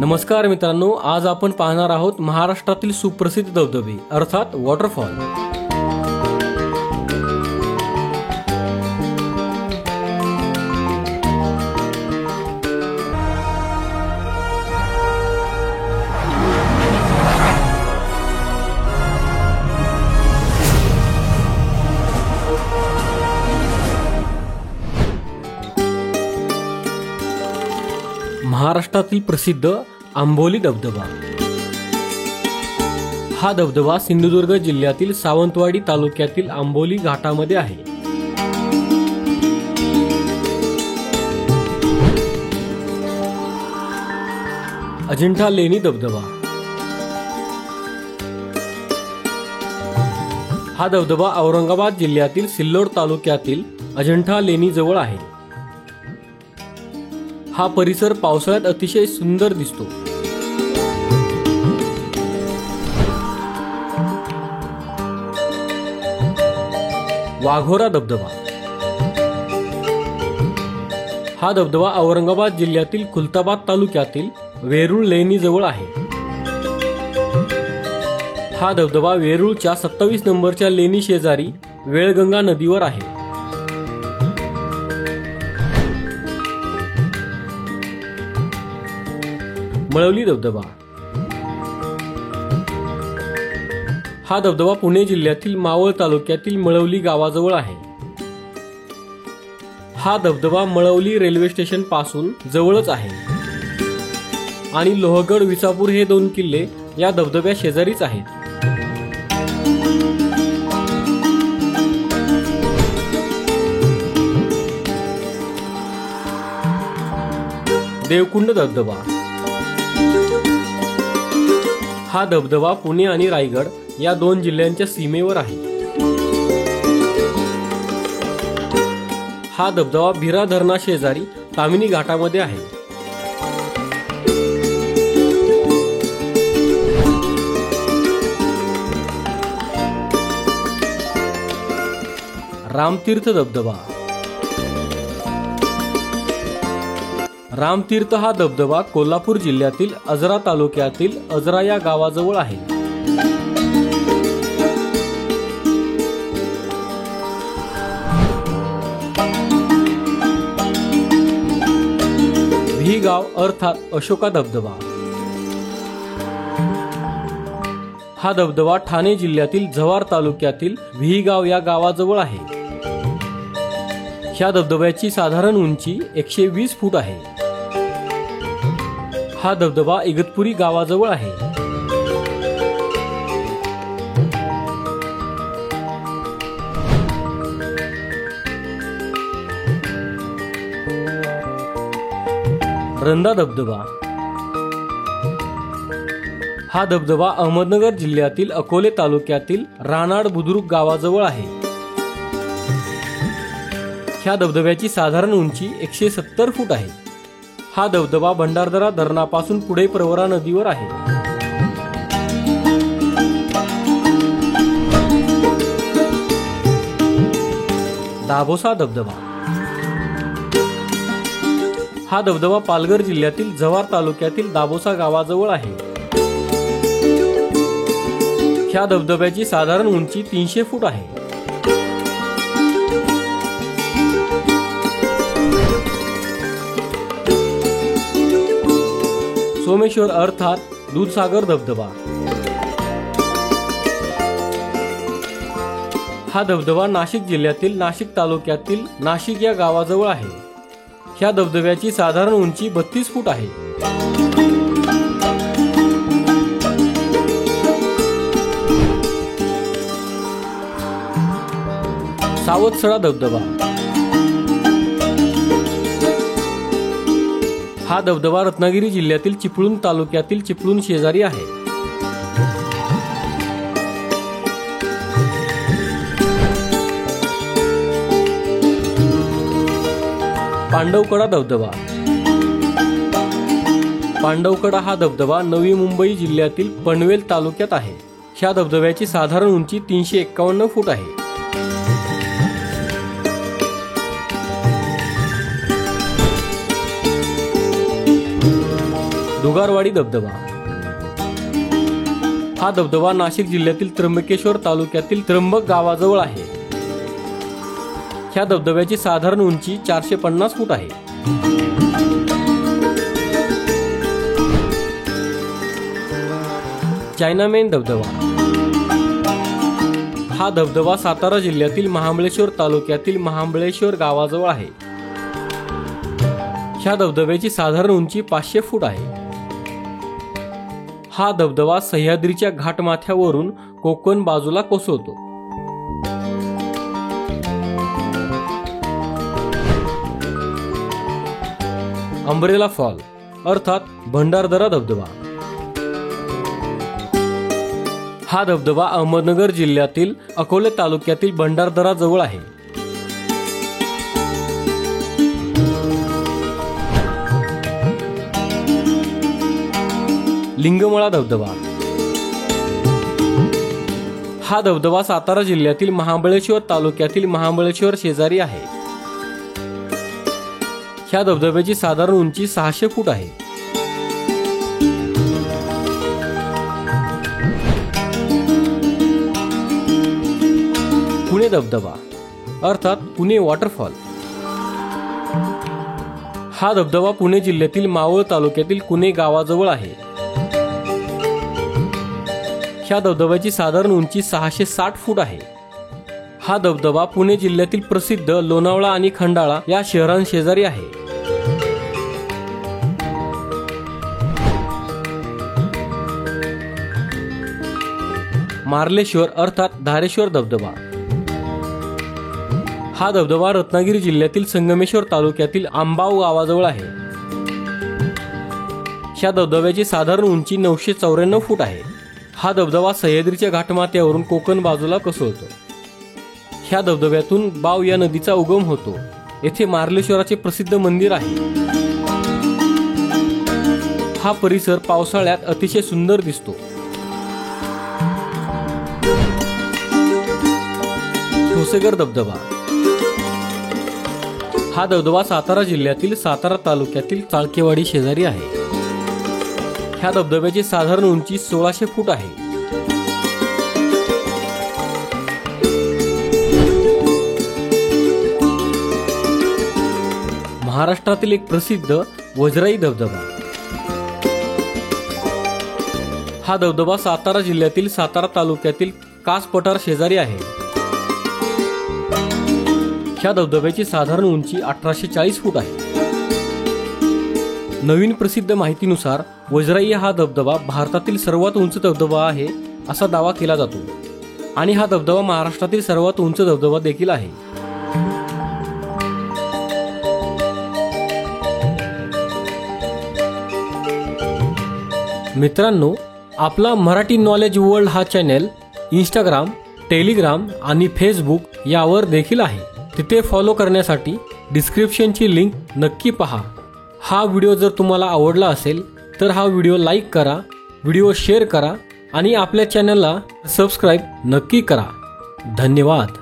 नमस्कार मित्रांनो, आज आपण पाहणार आहोत महाराष्ट्रातील सुप्रसिद्ध धबधबे अर्थात वॉटरफॉल। महाराष्ट्रातील प्रसिद्ध आंबोली धबधबा। हा धबधबा सिंधुदुर्ग जिल्ह्यातील सावंतवाडी तालुक्यातील आंबोली घाटामध्ये आहे। अजिंठा लेणी धबधबा। हा धबधबा औरंगाबाद जिल्ह्यातील सिल्लोड तालुक्यातील अजिंठा लेणी जवळ आहे। हा परिसर पावसाळ्यात अतिशय सुंदर दिसतो। वाघोरा धबधबा। हा धबधबा औरंगाबाद जिल्ह्यातील खुलताबाद तालुक्यातील वेरूळ लेणी जवळ आहे। हा धबधबा वेरूळच्या 27 नंबरच्या लेणी शेजारी वेळगंगा नदीवर आहे। मळवली धबधबा। हा धबधबा पुणे जिल्ह्यातील मावळ तालुक्यातील मळवली गावाजवळ आहे। हा धबधबा मळवली रेल्वे स्टेशन पासून जवळच आहे आणि लोहगड विसापूर हे 2 किल्ले या धबधब्या शेजारीच आहेत। देवकुंड धबधबा। हा धबधबा पुणे आणि रायगड या 2 जिल्ह्यांच्या सीमेवर आहे। हा धबधबा भिरा धरणा शेजारी तामिनी घाटामध्ये आहे। रामतीर्थ धबधबा। रामतीर्थ हा धबधबा कोल्हापूर जिल्ह्यातील अजरा तालुक्यातील अजरा या गावाजवळ आहे। व्ही गाव अर्थात अशोका धबधबा। हा धबधबा ठाणे जिल्ह्यातील जव्हार तालुक्यातील व्ही गाव या गावाजवळ आहे। ह्या धबधब्याची साधारण उंची 120 फूट आहे। हा धबधबा इगतपुरी गावाजवळ आहे। रंधा धबधबा। हा धबधबा अहमदनगर जिल्ह्यातील अकोले तालुक्यातील रानाड बुद्रुक गावाजवळ आहे। ह्या धबधब्याची साधारण उंची 170 फूट आहे। हा धबधबा भंडारदरा धरणापासून पुढे प्रवरा नदीवर आहे। दाभोसा धबधबा। हा धबधबा पालघर जिल्ह्यातील जव्हार तालुक्यातील दाभोसा गावाजवळ आहे। ह्या धबधब्याची साधारण उंची 300 फूट आहे। सोमेश्वर अर्थात दूधसागर धबधबा। हा धबधबा नाशिक जिल्ह्यातील नाशिक तालुक्यातील नाशिक या गावाजवळ आहे। ह्या धबधब्याची साधारण उंची 32 फूट आहे। सावतसडा धबधबा। हा धबधबा रत्नागिरी जिल्ह्यातील चिपळूण तालुक्यातील चिपळूण शेजारी आहे। पांडवकडा धबधबा। पांडवकडा हा धबधबा नवी मुंबई जिल्ह्यातील पनवेल तालुक्यात आहे। ह्या धबधब्याची साधारण उंची 351 फूट आहे। दुगारवाडी धबधबा हा धबधबा नाशिक जिल्ह्यातील त्र्यंबकेश्वर तालुक्यातील त्र्यंबक गावाजवळ आहे. ह्या धबधब्याची साधारण उंची 450 फूट आहे. चायनामेन धबधबा हा धबधबा सातारा जिल्ह्यातील महाबळेश्वर तालुक्यातील महाबळेश्वर गावाजवळ आहे. ह्या धबधब्याची साधारण उंची 500 फूट आहे. हा धबधबा सह्याद्रीच्या घाटमाथ्यावरून कोकण बाजूला कोसळतो. अंब्रेला फॉल अर्थात भंडारदरा धबधबा हा धबधबा अहमदनगर जिल्ह्यातील अकोले तालुक्यातील भंडारदरा जवळ आहे. लिंगमळा धबधबा हा धबधबा सातारा जिल्ह्यातील महाबळेश्वर तालुक्यातील महाबळेश्वर शेजारी आहे. ह्या धबधब्याची साधारण उंची 600 फूट आहे. पुणे धबधबा अर्थात पुणे वॉटरफॉल हा धबधबा पुणे जिल्ह्यातील मावळ तालुक्यातील कुणे गावाजवळ आहे. ह्या धबधब्याची साधारण उंची 660 फूट आहे. हा धबधबा पुणे जिल्ह्यातील प्रसिद्ध लोणावळा आणि खंडाळा या शहरांशेजारी आहे. मार्लेश्वर अर्थात धारेश्वर धबधबा हा धबधबा रत्नागिरी जिल्ह्यातील संगमेश्वर तालुक्यातील आंबाव गावाजवळ आहे. ह्या धबधब्याची साधारण उंची 994 फूट आहे. हा धबधबा सह्याद्रीच्या घाटमाथ्यावरून कोकण बाजूला कोसळतो. ह्या धबधब्यातून बाव या नदीचा उगम होतो. येथे मार्लेश्वराचे प्रसिद्ध मंदिर आहे. हा परिसर पावसाळ्यात अतिशय सुंदर दिसतो. ठोसेघर धबधबा हा धबधबा सातारा जिल्ह्यातील सातारा तालुक्यातील चाळकेवाडी शेजारी आहे. ह्या धबधब्याची साधारण उंची 1600 फूट आहे. महाराष्ट्रातील एक प्रसिद्ध वजराई धबधबा हा धबधबा सातारा जिल्ह्यातील सातारा तालुक्यातील कास पठार शेजारी आहे. ह्या धबधब्याची साधारण उंची 1840 फूट आहे. नवीन प्रसिद्ध माहितीनुसार वजराई हा धबधबा भारतातील सर्वात उंच धबधबा आहे असा दावा केला जातो आणि हा धबधबा महाराष्ट्रातील सर्वात उंच धबधबा देखील आहे. मित्रांनो, आपला मराठी नॉलेज वर्ल्ड हा चॅनल इंस्टाग्राम, टेलिग्राम आणि फेसबुक यावर देखील आहे. तिथे फॉलो करण्यासाठी डिस्क्रिप्शनची लिंक नक्की पहा. हा व्हिडिओ जर तुम्हाला आवडला असेल तर हा व्हिडिओ लाईक करा, व्हिडिओ शेअर करा आणि आपल्या चॅनलला सबस्क्राईब नक्की करा. धन्यवाद.